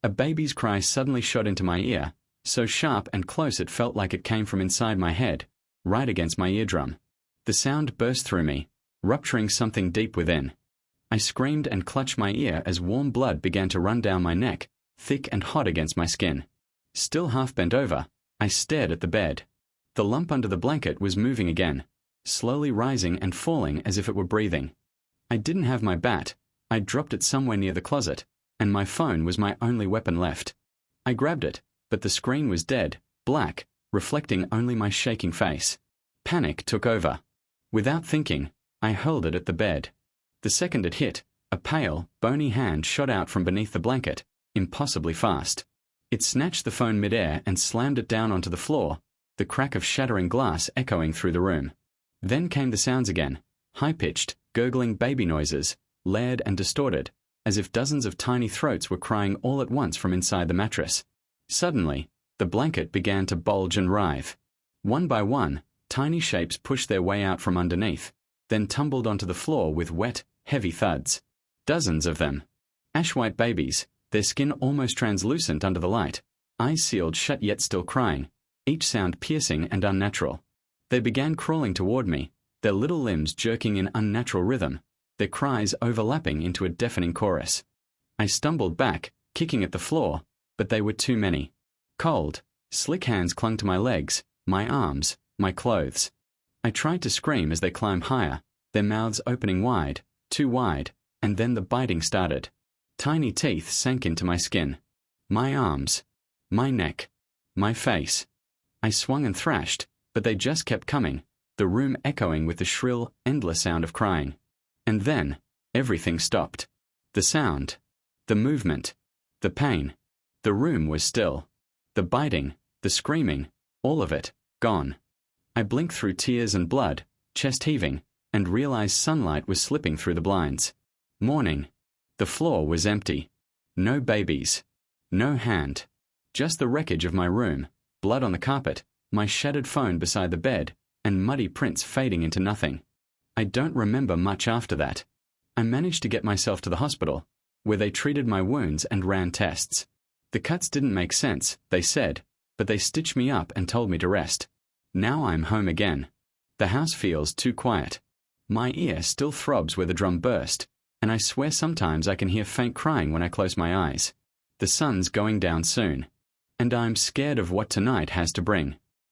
A baby's cry suddenly shot into my ear, so sharp and close it felt like it came from inside my head, right against my eardrum. The sound burst through me, rupturing something deep within. I screamed and clutched my ear as warm blood began to run down my neck, thick and hot against my skin. Still half bent over, I stared at the bed. The lump under the blanket was moving again, slowly rising and falling as if it were breathing. I didn't have my bat. I'd dropped it somewhere near the closet, and my phone was my only weapon left. I grabbed it, but the screen was dead, black, reflecting only my shaking face. Panic took over. Without thinking, I hurled it at the bed. The second it hit, a pale, bony hand shot out from beneath the blanket, impossibly fast. It snatched the phone midair and slammed it down onto the floor, the crack of shattering glass echoing through the room. Then came the sounds again, high-pitched, gurgling baby noises, layered and distorted, as if dozens of tiny throats were crying all at once from inside the mattress. Suddenly, the blanket began to bulge and writhe. One by one, tiny shapes pushed their way out from underneath, then tumbled onto the floor with wet, heavy thuds. Dozens of them. Ash-white babies, their skin almost translucent under the light, eyes sealed shut yet still crying, each sound piercing and unnatural. They began crawling toward me, their little limbs jerking in unnatural rhythm, their cries overlapping into a deafening chorus. I stumbled back, kicking at the floor, but they were too many. Cold, slick hands clung to my legs, my arms, my clothes. I tried to scream as they climbed higher, their mouths opening wide, too wide, and then the biting started. Tiny teeth sank into my skin. My arms. My neck. My face. I swung and thrashed, but they just kept coming, the room echoing with the shrill, endless sound of crying. And then, everything stopped. The sound. The movement. The pain. The room was still. The biting, the screaming, all of it, gone. I blinked through tears and blood, chest heaving, and realized sunlight was slipping through the blinds. Morning. The floor was empty. No babies. No hand. Just the wreckage of my room, blood on the carpet, my shattered phone beside the bed, and muddy prints fading into nothing. I don't remember much after that. I managed to get myself to the hospital, where they treated my wounds and ran tests. The cuts didn't make sense, they said, but they stitched me up and told me to rest. Now I'm home again. The house feels too quiet. My ear still throbs where the drum burst, and I swear sometimes I can hear faint crying when I close my eyes. The sun's going down soon, and I'm scared of what tonight has to bring.